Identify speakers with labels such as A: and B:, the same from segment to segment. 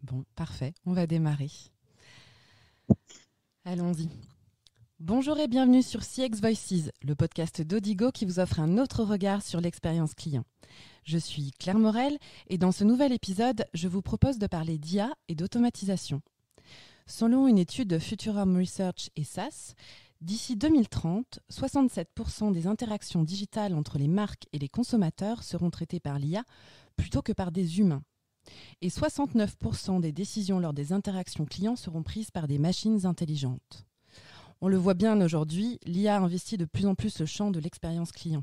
A: Bon, parfait, on va démarrer. Allons-y. Bonjour et bienvenue sur CX Voices, le podcast d'Odigo qui vous offre un autre regard sur l'expérience client. Je suis Claire Morel et dans ce nouvel épisode, je vous propose de parler d'IA et d'automatisation. Selon une étude de Futurum Research et SAS, d'ici 2030, 67% des interactions digitales entre les marques et les consommateurs seront traitées par l'IA plutôt que par des humains. Et 69% des décisions lors des interactions clients seront prises par des machines intelligentes. On le voit bien aujourd'hui, l'IA investit de plus en plus le champ de l'expérience client.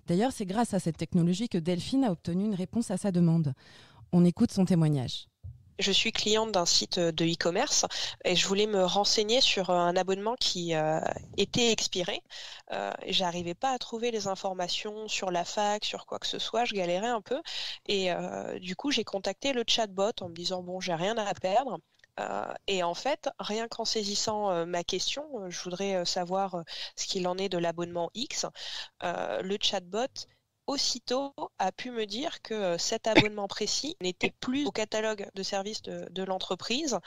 A: D'ailleurs, c'est grâce à cette technologie que Delphine a obtenu une réponse à sa demande. On écoute son témoignage.
B: Je suis cliente d'un site de e-commerce et je voulais me renseigner sur un abonnement qui était expiré. J'arrivais pas à trouver les informations sur la fac, sur quoi que ce soit, je galérais un peu. Et du coup, j'ai contacté le chatbot en me disant, bon, j'ai rien à perdre. Et en fait, rien qu'en saisissant ma question, je voudrais savoir ce qu'il en est de l'abonnement X. Le chatbot aussitôt a pu me dire que cet abonnement précis n'était plus au catalogue de services de l'entreprise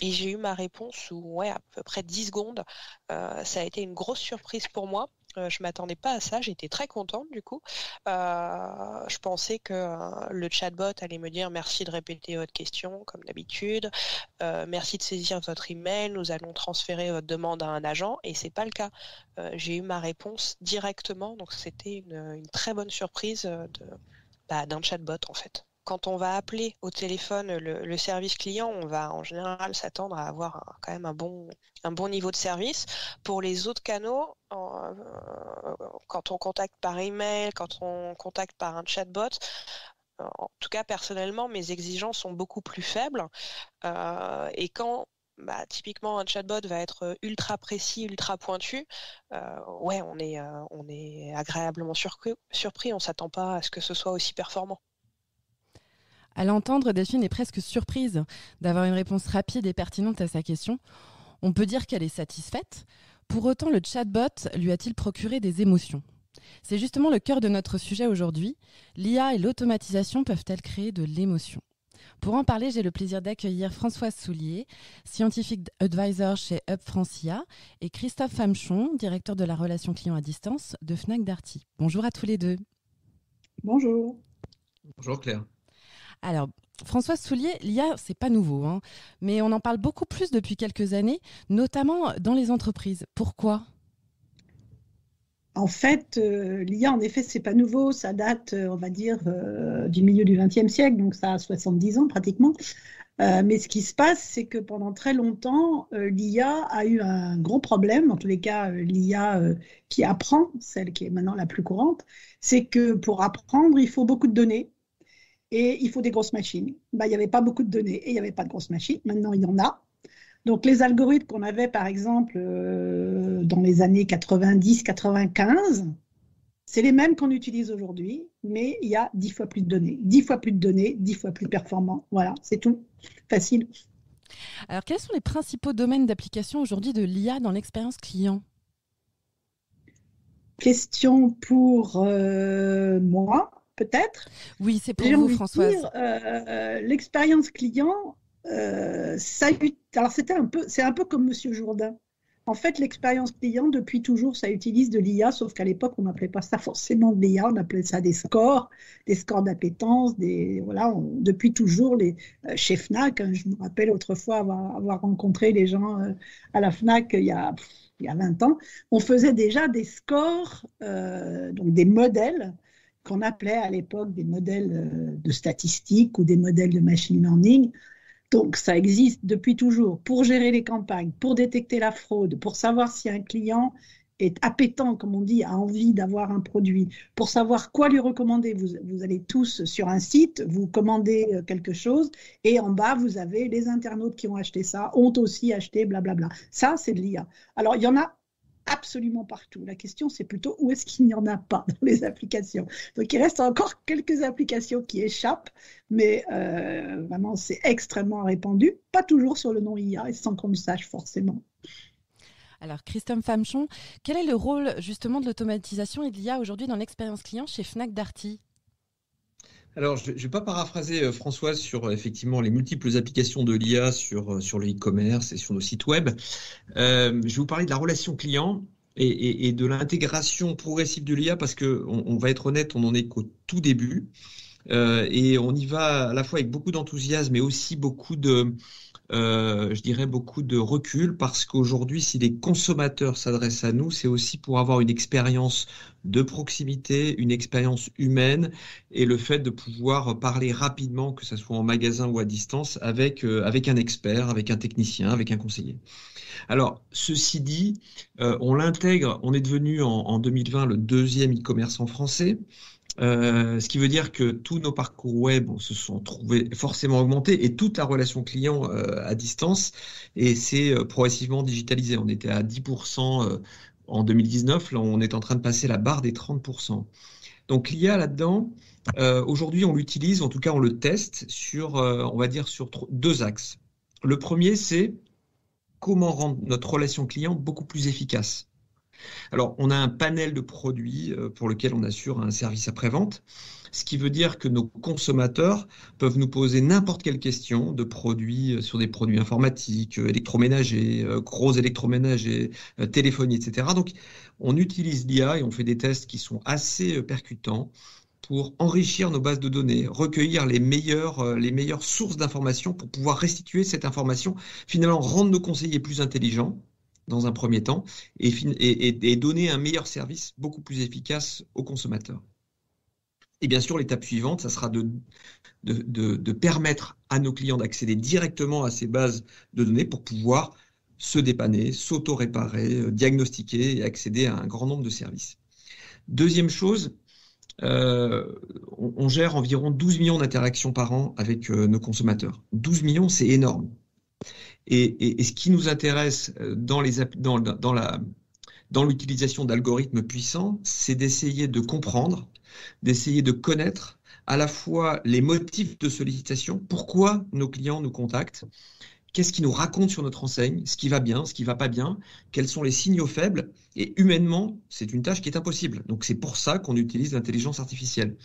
B: et j'ai eu ma réponse sous à peu près 10 secondes. Ça a été une grosse surprise pour moi. Je m'attendais pas à ça, j'étais très contente du coup. Je pensais que le chatbot allait me dire merci de répéter votre question comme d'habitude, merci de saisir votre email, nous allons transférer votre demande à un agent et c'est pas le cas. J'ai eu ma réponse directement, donc c'était une très bonne surprise d'un chatbot en fait. Quand on va appeler au téléphone le service client, on va en général s'attendre à avoir quand même un bon niveau de service. Pour les autres canaux, quand on contacte par email, quand on contacte par un chatbot, en tout cas personnellement, mes exigences sont beaucoup plus faibles. Et quand typiquement un chatbot va être ultra précis, ultra pointu, on est agréablement surpris. On ne s'attend pas à ce que ce soit aussi performant.
A: À l'entendre, Delphine est presque surprise d'avoir une réponse rapide et pertinente à sa question. On peut dire qu'elle est satisfaite. Pour autant, le chatbot lui a-t-il procuré des émotions ? C'est justement le cœur de notre sujet aujourd'hui. L'IA et l'automatisation peuvent-elles créer de l'émotion ? Pour en parler, j'ai le plaisir d'accueillir Françoise Soulier, scientific advisor chez Hub France IA, et Christophe Famchon, directeur de la relation client à distance de Fnac Darty. Bonjour à tous les deux.
C: Bonjour.
D: Bonjour Claire.
A: Alors, Françoise Soulier, l'IA, c'est pas nouveau, mais on en parle beaucoup plus depuis quelques années, notamment dans les entreprises. Pourquoi ?
C: En fait, l'IA, en effet, c'est pas nouveau. Ça date, on va dire, du milieu du XXe siècle, donc ça a 70 ans pratiquement. Mais ce qui se passe, c'est que pendant très longtemps, l'IA a eu un gros problème, en tous les cas, l'IA qui apprend, celle qui est maintenant la plus courante, c'est que pour apprendre, il faut beaucoup de données. Et il faut des grosses machines. Il n'y avait pas beaucoup de données et il n'y avait pas de grosses machines. Maintenant, il y en a. Donc, les algorithmes qu'on avait, par exemple, dans les années 90-95, c'est les mêmes qu'on utilise aujourd'hui, mais il y a 10 fois plus de données. 10 fois plus de données, 10 fois plus performant. Voilà, c'est tout. Facile.
A: Alors, quels sont les principaux domaines d'application aujourd'hui de l'IA dans l'expérience client ?
C: Question pour moi, peut-être.
A: Oui, c'est pour vous, Françoise.
C: L'expérience client, alors c'est un peu comme Monsieur Jourdain. En fait, l'expérience client, depuis toujours, ça utilise de l'IA, sauf qu'à l'époque, on n'appelait pas ça forcément de l'IA, on appelait ça des scores d'appétence, depuis toujours, chez Fnac, je me rappelle autrefois avoir rencontré les gens à la Fnac il y a 20 ans, on faisait déjà des scores, donc des modèles, qu'on appelait à l'époque des modèles de statistiques ou des modèles de machine learning. Donc, ça existe depuis toujours pour gérer les campagnes, pour détecter la fraude, pour savoir si un client est appétent, comme on dit, a envie d'avoir un produit, pour savoir quoi lui recommander. Vous allez tous sur un site, vous commandez quelque chose, et en bas, vous avez les internautes qui ont acheté ça, ont aussi acheté, blablabla. Ça, c'est de l'IA. Alors, il y en a absolument partout. La question, c'est plutôt où est-ce qu'il n'y en a pas dans les applications. Donc, il reste encore quelques applications qui échappent, mais vraiment, c'est extrêmement répandu. Pas toujours sur le nom IA, et sans qu'on le sache forcément.
A: Alors, Christophe Famchon, quel est le rôle justement de l'automatisation et de l'IA aujourd'hui dans l'expérience client chez Fnac Darty ?
D: Alors, je ne vais pas paraphraser Françoise sur effectivement les multiples applications de l'IA sur le e-commerce et sur nos sites web. Je vais vous parler de la relation client et de l'intégration progressive de l'IA parce qu'on va être honnête, on n'en est qu'au tout début. Et on y va à la fois avec beaucoup d'enthousiasme mais aussi je dirais beaucoup de recul parce qu'aujourd'hui, si les consommateurs s'adressent à nous, c'est aussi pour avoir une expérience de proximité, une expérience humaine et le fait de pouvoir parler rapidement, que ce soit en magasin ou à distance, avec un expert, avec un technicien, avec un conseiller. Alors, ceci dit, on l'intègre, on est devenu en 2020 le deuxième e-commerce en français. Ce qui veut dire que tous nos parcours web se sont trouvés forcément augmentés et toute la relation client à distance et c'est progressivement digitalisé. On était à 10% en 2019, là on est en train de passer la barre des 30%. Donc l'IA là-dedans, aujourd'hui on l'utilise, en tout cas on le teste sur, on va dire, sur deux axes. Le premier, c'est comment rendre notre relation client beaucoup plus efficace. Alors, on a un panel de produits pour lequel on assure un service après-vente, ce qui veut dire que nos consommateurs peuvent nous poser n'importe quelle question de produits sur des produits informatiques, électroménagers, gros électroménagers, téléphonie, etc. Donc, on utilise l'IA et on fait des tests qui sont assez percutants pour enrichir nos bases de données, recueillir les meilleures sources d'informations pour pouvoir restituer cette information, finalement rendre nos conseillers plus intelligents dans un premier temps et donner un meilleur service beaucoup plus efficace aux consommateurs. Et bien sûr, l'étape suivante, ça sera de permettre à nos clients d'accéder directement à ces bases de données pour pouvoir se dépanner, s'auto-réparer, diagnostiquer et accéder à un grand nombre de services. Deuxième chose, on gère environ 12 millions d'interactions par an avec nos consommateurs. 12 millions, c'est énorme. Et ce qui nous intéresse dans l'utilisation d'algorithmes puissants, c'est d'essayer de comprendre, d'essayer de connaître à la fois les motifs de sollicitation, pourquoi nos clients nous contactent, qu'est-ce qu'ils nous racontent sur notre enseigne, ce qui va bien, ce qui ne va pas bien, quels sont les signaux faibles. Et humainement, c'est une tâche qui est impossible. Donc c'est pour ça qu'on utilise l'intelligence artificielle.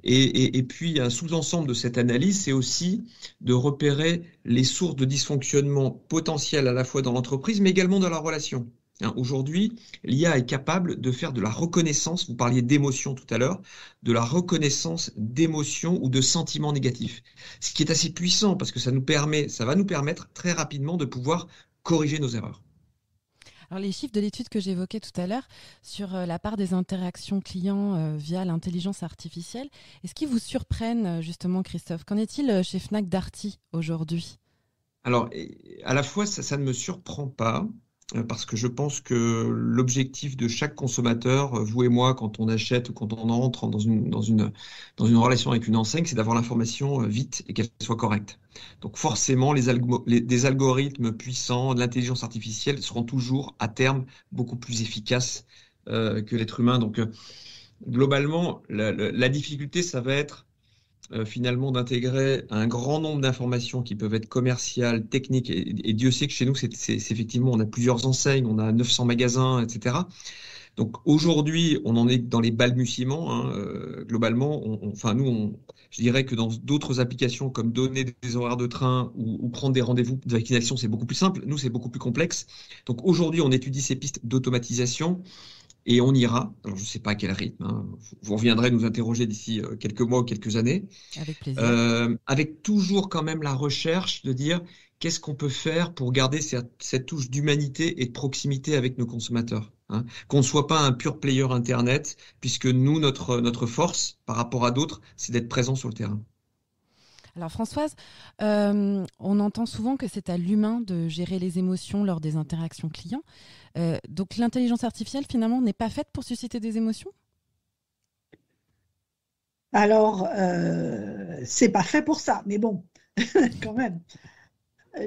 D: Et puis, un sous-ensemble de cette analyse, c'est aussi de repérer les sources de dysfonctionnement potentiels à la fois dans l'entreprise, mais également dans la relation. Aujourd'hui, l'IA est capable de faire de la reconnaissance, vous parliez d'émotions tout à l'heure, de la reconnaissance d'émotions ou de sentiments négatifs. Ce qui est assez puissant parce que ça va nous permettre très rapidement de pouvoir corriger nos erreurs.
A: Alors, les chiffres de l'étude que j'évoquais tout à l'heure sur la part des interactions clients via l'intelligence artificielle, est-ce qu'ils vous surprennent justement, Christophe? Qu'en est-il chez Fnac Darty aujourd'hui?
D: Alors, à la fois, ça ne me surprend pas, parce que je pense que l'objectif de chaque consommateur, vous et moi, quand on achète ou quand on entre dans une relation avec une enseigne, c'est d'avoir l'information vite et qu'elle soit correcte. Donc forcément, des algorithmes puissants, de l'intelligence artificielle seront toujours à terme beaucoup plus efficaces que l'être humain. Donc globalement, la difficulté, ça va être finalement d'intégrer un grand nombre d'informations qui peuvent être commerciales, techniques, et Dieu sait que chez nous, c'est effectivement, on a plusieurs enseignes, on a 900 magasins, etc. Donc aujourd'hui, on en est dans les balbutiements. Globalement, je dirais que dans d'autres applications comme donner des horaires de train ou prendre des rendez-vous de vaccination, c'est beaucoup plus simple. Nous, c'est beaucoup plus complexe. Donc aujourd'hui, on étudie ces pistes d'automatisation. Et on ira, alors je ne sais pas à quel rythme, vous reviendrez nous interroger d'ici quelques mois ou quelques années.
A: Avec plaisir.
D: Avec toujours quand même la recherche de dire qu'est-ce qu'on peut faire pour garder cette touche d'humanité et de proximité avec nos consommateurs. Qu'on ne soit pas un pur player Internet, puisque nous, notre force par rapport à d'autres, c'est d'être présent sur le terrain.
A: Alors Françoise, on entend souvent que c'est à l'humain de gérer les émotions lors des interactions clients. Donc l'intelligence artificielle, finalement, n'est pas faite pour susciter des émotions?
C: Alors, c'est pas fait pour ça, mais bon, quand même.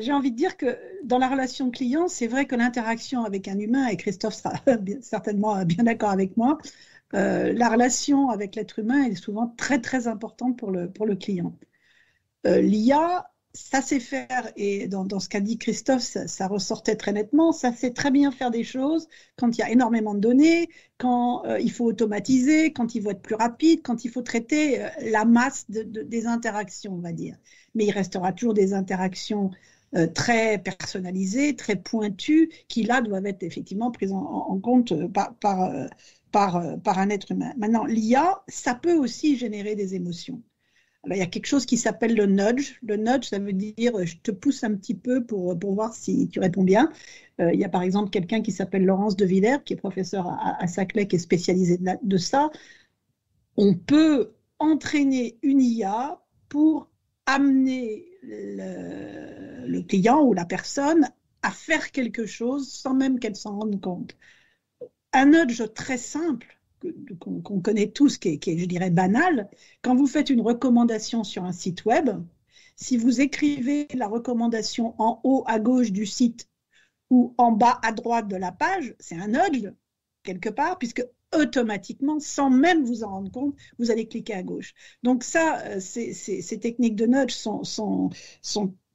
C: J'ai envie de dire que dans la relation client, c'est vrai que l'interaction avec un humain, et Christophe sera certainement bien d'accord avec moi, la relation avec l'être humain est souvent très, très importante pour le client. L'IA, ça sait faire, et dans ce qu'a dit Christophe, ça ressortait très nettement, ça sait très bien faire des choses quand il y a énormément de données, quand il faut automatiser, quand il faut être plus rapide, quand il faut traiter la masse des interactions, on va dire. Mais il restera toujours des interactions très personnalisées, très pointues, qui là doivent être effectivement prises en compte par un être humain. Maintenant, l'IA, ça peut aussi générer des émotions. Alors, il y a quelque chose qui s'appelle le nudge. Le nudge, ça veut dire je te pousse un petit peu pour voir si tu réponds bien. Il y a par exemple quelqu'un qui s'appelle Laurence de Villers, qui est professeur à Saclay, qui est spécialisé de ça. On peut entraîner une IA pour amener le client ou la personne à faire quelque chose sans même qu'elle s'en rende compte. Un nudge très simple, qu'on connaît tous, qui est, je dirais, banal. Quand vous faites une recommandation sur un site web, si vous écrivez la recommandation en haut à gauche du site ou en bas à droite de la page, c'est un nudge, quelque part, puisque automatiquement, sans même vous en rendre compte, vous allez cliquer à gauche. Donc ça, ces techniques de nudge sont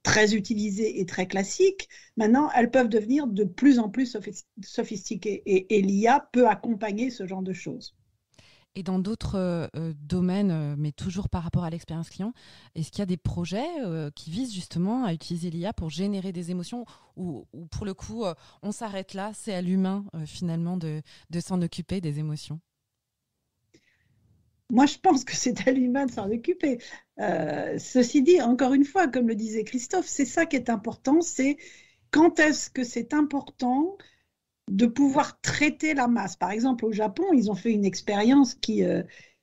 C: très utilisées et très classiques. Maintenant, elles peuvent devenir de plus en plus sophistiquées et l'IA peut accompagner ce genre de choses.
A: Et dans d'autres domaines, mais toujours par rapport à l'expérience client, est-ce qu'il y a des projets qui visent justement à utiliser l'IA pour générer des émotions ou pour le coup, on s'arrête là, c'est à l'humain finalement de s'en occuper des émotions?
C: Moi, je pense que c'est à l'humain de s'en occuper. Ceci dit, encore une fois, comme le disait Christophe, c'est ça qui est important, c'est quand est-ce que c'est important de pouvoir traiter la masse. Par exemple, au Japon, ils ont fait une expérience qui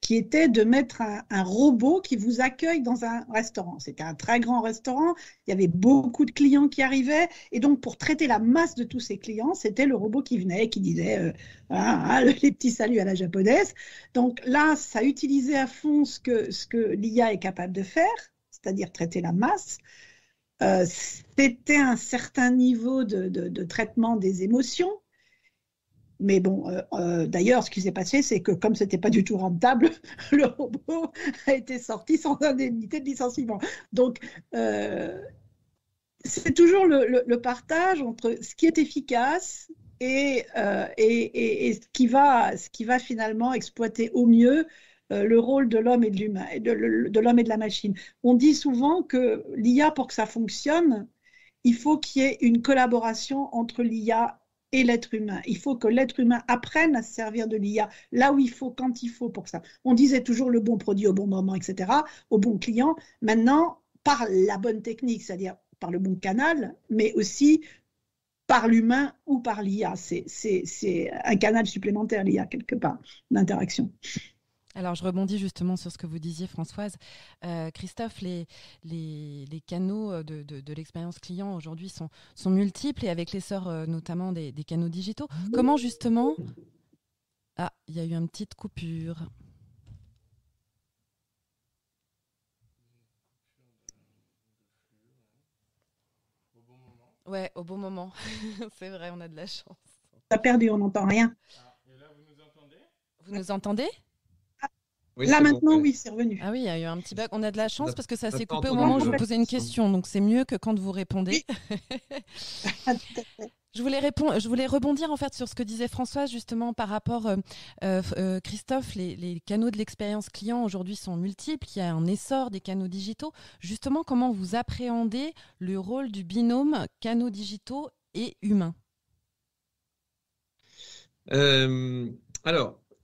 C: était de mettre un robot qui vous accueille dans un restaurant. C'était un très grand restaurant, il y avait beaucoup de clients qui arrivaient, et donc pour traiter la masse de tous ces clients, c'était le robot qui venait, qui disait les petits saluts à la japonaise. Donc là, ça utilisait à fond ce que l'IA est capable de faire, c'est-à-dire traiter la masse. C'était un certain niveau de traitement des émotions. Mais bon, d'ailleurs, ce qui s'est passé, c'est que comme ce n'était pas du tout rentable, le robot a été sorti sans indemnité de licenciement. Donc, c'est toujours le partage entre ce qui est efficace et ce qui va finalement exploiter au mieux le rôle de l'homme et de l'humain, de l'homme et de la machine. On dit souvent que l'IA, pour que ça fonctionne, il faut qu'il y ait une collaboration entre l'IA et l'être humain. Il faut que l'être humain apprenne à se servir de l'IA là où il faut, quand il faut pour ça. On disait toujours le bon produit au bon moment, etc., au bon client. Maintenant, par la bonne technique, c'est-à-dire par le bon canal, mais aussi par l'humain ou par l'IA. C'est un canal supplémentaire, l'IA, quelque part, d'interaction.
A: Alors, je rebondis justement sur ce que vous disiez, Françoise. Christophe, les canaux de l'expérience client aujourd'hui sont multiples et avec l'essor notamment des canaux digitaux. Comment justement... Ah, il y a eu une petite coupure. Ouais, au bon moment. C'est vrai, on a de la chance.
C: On a perdu, on n'entend rien.
A: Et là, vous nous entendez ? Vous nous entendez ?
C: Oui, là maintenant, bon, oui, c'est revenu.
A: Ah oui, il y a eu un petit bug. On a de la chance parce que ça s'est coupé au moment où je vous posais une question. Donc c'est mieux que quand vous répondez. Je voulais rebondir en fait sur ce que disait Françoise justement par rapport, Christophe, les canaux de l'expérience client aujourd'hui sont multiples. Il y a un essor des canaux digitaux. Justement, comment vous appréhendez le rôle du binôme canaux digitaux et humains ?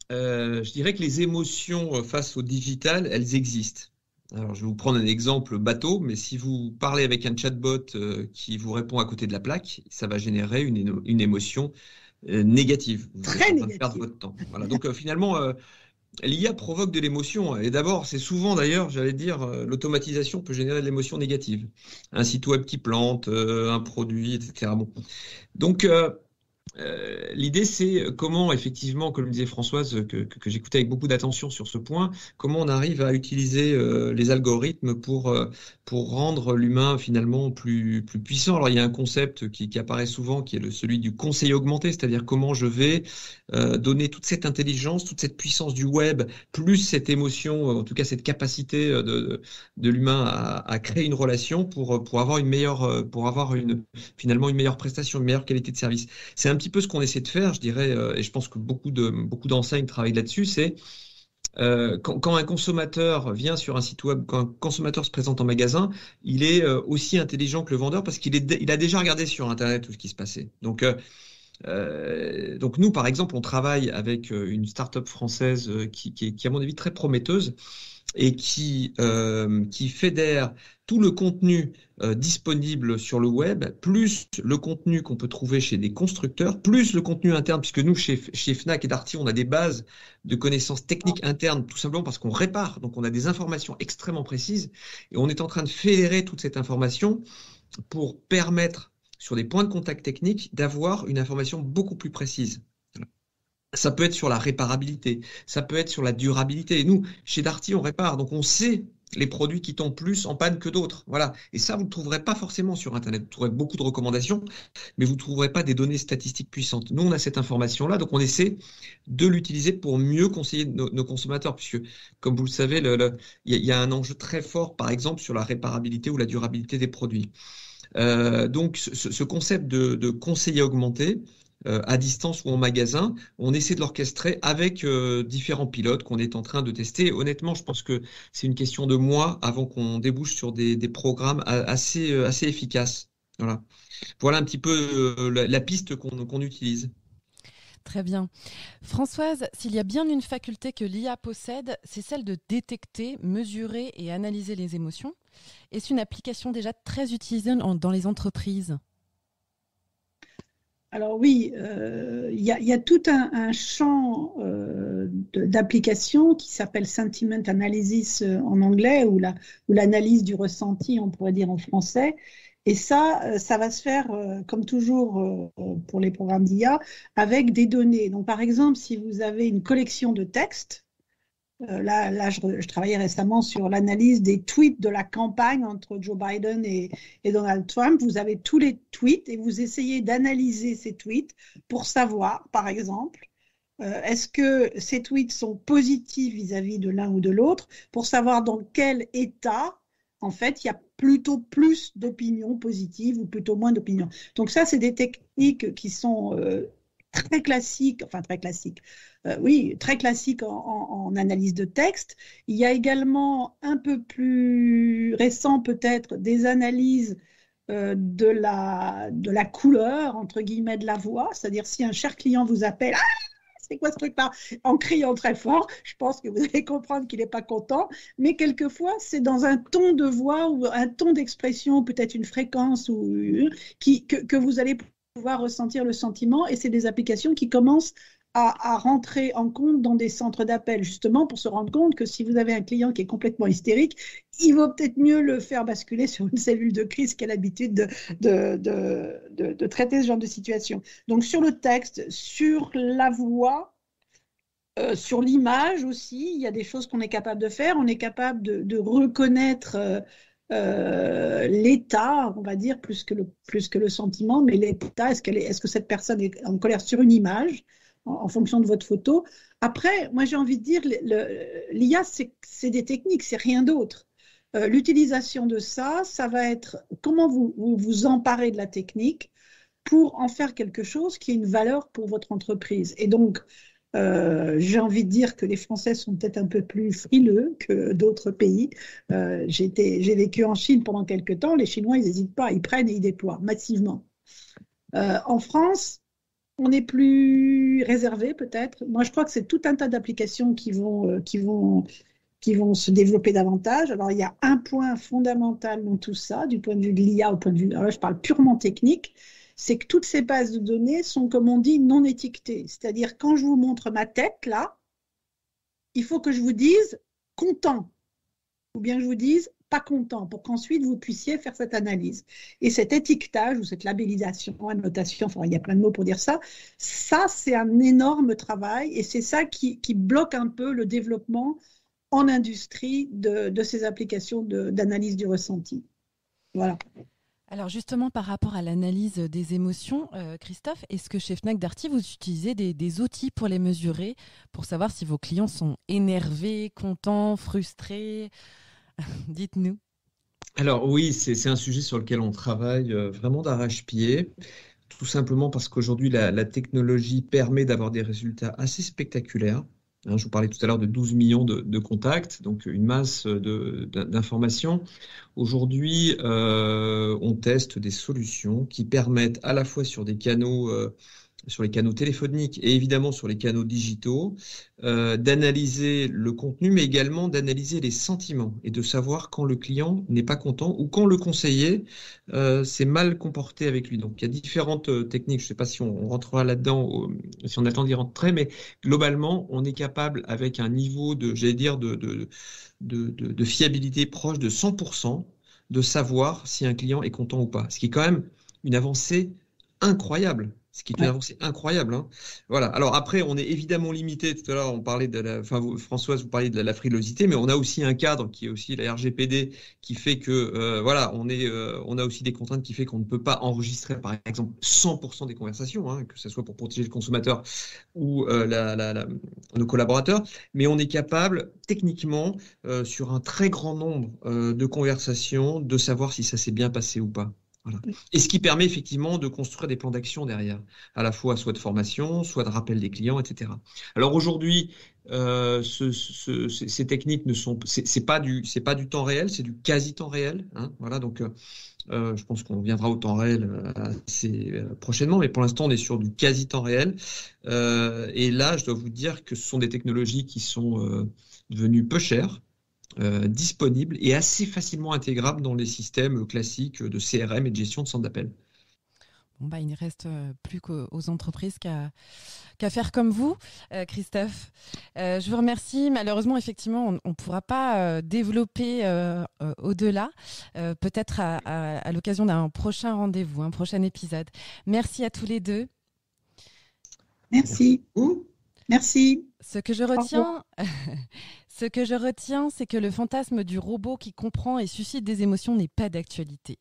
D: Je dirais que les émotions face au digital, elles existent. Alors, je vais vous prendre un exemple bateau, mais si vous parlez avec un chatbot qui vous répond à côté de la plaque, ça va générer une émotion négative. Vous
C: Très
D: êtes en train de perdre votre temps. Voilà. Donc, finalement, l'IA provoque de l'émotion. Et d'abord, c'est souvent, d'ailleurs, j'allais dire, l'automatisation peut générer de l'émotion négative. Un site web qui plante, un produit, etc. Bon. Donc, L'idée, c'est comment, effectivement, comme le disait Françoise, que j'écoutais avec beaucoup d'attention sur ce point, comment on arrive à utiliser les algorithmes pour rendre l'humain finalement plus puissant. Alors, il y a un concept qui apparaît souvent, qui est celui du conseil augmenté, c'est-à-dire comment je vais donner toute cette intelligence, toute cette puissance du web, plus cette émotion, en tout cas cette capacité de l'humain à créer une relation pour avoir une meilleure, finalement une meilleure prestation, une meilleure qualité de service. C'est un petit peu ce qu'on essaie de faire, je dirais, et je pense que beaucoup d'enseignes travaillent là-dessus, c'est quand un consommateur vient sur un site web, quand un consommateur se présente en magasin, il est aussi intelligent que le vendeur parce qu'il a déjà regardé sur Internet tout ce qui se passait. Donc nous, par exemple, on travaille avec une start-up française qui est, à mon avis, très prometteuse et qui fédère tout le contenu disponible sur le web, plus le contenu qu'on peut trouver chez des constructeurs, plus le contenu interne, puisque nous, chez Fnac et Darty, on a des bases de connaissances techniques internes, tout simplement parce qu'on répare, donc on a des informations extrêmement précises, et on est en train de fédérer toute cette information pour permettre, sur des points de contact techniques, d'avoir une information beaucoup plus précise. Ça peut être sur la réparabilité, ça peut être sur la durabilité. Et nous, chez Darty, on répare, donc on sait les produits qui tombent plus en panne que d'autres. Voilà. Et ça, vous ne le trouverez pas forcément sur Internet. Vous trouverez beaucoup de recommandations, mais vous ne trouverez pas des données statistiques puissantes. Nous, on a cette information-là, donc on essaie de l'utiliser pour mieux conseiller nos consommateurs, puisque, comme vous le savez, il y a un enjeu très fort, par exemple, sur la réparabilité ou la durabilité des produits. Donc, ce concept de conseiller augmenté, à distance ou en magasin, on essaie de l'orchestrer avec différents pilotes qu'on est en train de tester. Honnêtement, je pense que c'est une question de mois avant qu'on débouche sur des programmes assez efficaces. Voilà un petit peu la piste qu'on utilise.
A: Très bien. Françoise, s'il y a bien une faculté que l'IA possède, c'est celle de détecter, mesurer et analyser les émotions. Est-ce une application déjà très utilisée dans les entreprises ?
C: Alors oui, il y a tout un champ d'applications qui s'appelle Sentiment Analysis en anglais, ou l'analyse du ressenti, on pourrait dire en français. Et ça va se faire, comme toujours pour les programmes d'IA, avec des données. Donc par exemple, si vous avez une collection de textes, là, je travaillais récemment sur l'analyse des tweets de la campagne entre Joe Biden et Donald Trump. Vous avez tous les tweets et vous essayez d'analyser ces tweets pour savoir, par exemple, est-ce que ces tweets sont positifs vis-à-vis de l'un ou de l'autre, pour savoir dans quel état, en fait, il y a plutôt plus d'opinions positives ou plutôt moins d'opinions. Donc ça, c'est des techniques qui sont très classiques, très classique en analyse de texte. Il y a également, un peu plus récent peut-être, des analyses de la couleur, entre guillemets, de la voix. C'est-à-dire, si un cher client vous appelle, « Ah, c'est quoi ce truc-là ?» en criant très fort, je pense que vous allez comprendre qu'il n'est pas content. Mais quelquefois, c'est dans un ton de voix ou un ton d'expression, peut-être une fréquence que vous allez pouvoir ressentir le sentiment. Et c'est des applications qui commencent à rentrer en compte dans des centres d'appel, justement pour se rendre compte que si vous avez un client qui est complètement hystérique, il vaut peut-être mieux le faire basculer sur une cellule de crise qui a l'habitude de traiter ce genre de situation. Donc sur le texte, sur la voix, sur l'image aussi, il y a des choses qu'on est capable de faire. On est capable de reconnaître l'état, on va dire, plus que le sentiment, mais l'état, est-ce que cette personne est en colère sur une image, en fonction de votre photo. Après, moi j'ai envie de dire, l'IA, c'est des techniques, c'est rien d'autre. L'utilisation de ça va être comment vous emparez de la technique pour en faire quelque chose qui ait une valeur pour votre entreprise. Et donc, j'ai envie de dire que les Français sont peut-être un peu plus frileux que d'autres pays. J'ai vécu en Chine pendant quelques temps. Les Chinois, ils n'hésitent pas, ils prennent et ils déploient massivement. En France, on est plus réservé peut-être. Moi, je crois que c'est tout un tas d'applications qui vont se développer davantage. Alors, il y a un point fondamental dans tout ça, du point de vue de l'IA, au point de vue, alors là, je parle purement technique, c'est que toutes ces bases de données sont, comme on dit, non étiquetées. C'est-à-dire, quand je vous montre ma tête, là, il faut que je vous dise content, ou bien que je vous dise pas content, pour qu'ensuite vous puissiez faire cette analyse. Et cet étiquetage ou cette labellisation, annotation, enfin il y a plein de mots pour dire ça, c'est un énorme travail et c'est ça qui bloque un peu le développement en industrie de ces applications d'analyse du ressenti. Voilà.
A: Alors justement, par rapport à l'analyse des émotions, Christophe, est-ce que chez Fnac Darty, vous utilisez des outils pour les mesurer, pour savoir si vos clients sont énervés, contents, frustrés? Dites-nous.
D: Alors oui, c'est un sujet sur lequel on travaille vraiment d'arrache-pied, tout simplement parce qu'aujourd'hui, la technologie permet d'avoir des résultats assez spectaculaires. Je vous parlais tout à l'heure de 12 millions de contacts, donc une masse d'informations. Aujourd'hui, on teste des solutions qui permettent à la fois sur des canaux, sur les canaux téléphoniques et évidemment sur les canaux digitaux, d'analyser le contenu, mais également d'analyser les sentiments et de savoir quand le client n'est pas content ou quand le conseiller s'est mal comporté avec lui. Donc il y a différentes techniques, je ne sais pas si on rentrera là-dedans, si on a le temps d'y rentrer, mais globalement, on est capable avec un niveau j'allais dire, de fiabilité proche de 100%, de savoir si un client est content ou pas. Ce qui est quand même une avancée incroyable. Hein. Voilà. Alors après, on est évidemment limité. Tout à l'heure, on parlait Françoise, vous parliez de la frilosité, mais on a aussi un cadre qui est aussi la RGPD, qui fait que voilà, on a aussi des contraintes qui fait qu'on ne peut pas enregistrer, par exemple, 100% des conversations, hein, que ce soit pour protéger le consommateur ou nos collaborateurs, mais on est capable techniquement sur un très grand nombre de conversations de savoir si ça s'est bien passé ou pas. Voilà. Et ce qui permet effectivement de construire des plans d'action derrière, à la fois soit de formation, soit de rappel des clients, etc. Alors aujourd'hui, ces techniques c'est pas du temps réel, c'est du quasi temps réel. Hein, voilà, donc je pense qu'on viendra au temps réel assez prochainement, mais pour l'instant on est sur du quasi temps réel. Et là, je dois vous dire que ce sont des technologies qui sont devenues peu chères. Disponible et assez facilement intégrable dans les systèmes classiques de CRM et de gestion de centre d'appel.
A: Bon, il ne reste plus qu'aux entreprises qu'à faire comme vous, Christophe. Je vous remercie. Malheureusement, effectivement, on ne pourra pas développer au-delà, peut-être à l'occasion d'un prochain rendez-vous, un prochain épisode. Merci à tous les deux.
C: Merci. Merci.
A: Ce que je retiens, c'est que le fantasme du robot qui comprend et suscite des émotions n'est pas d'actualité.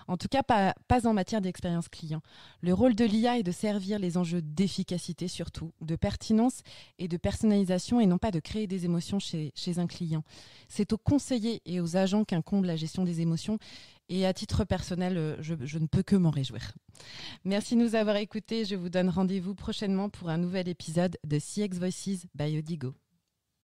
A: En tout cas, pas en matière d'expérience client. Le rôle de l'IA est de servir les enjeux d'efficacité surtout, de pertinence et de personnalisation et non pas de créer des émotions chez un client. C'est aux conseillers et aux agents qu'incombe la gestion des émotions et à titre personnel, je ne peux que m'en réjouir. Merci de nous avoir écoutés. Je vous donne rendez-vous prochainement pour un nouvel épisode de CX Voices by Odigo.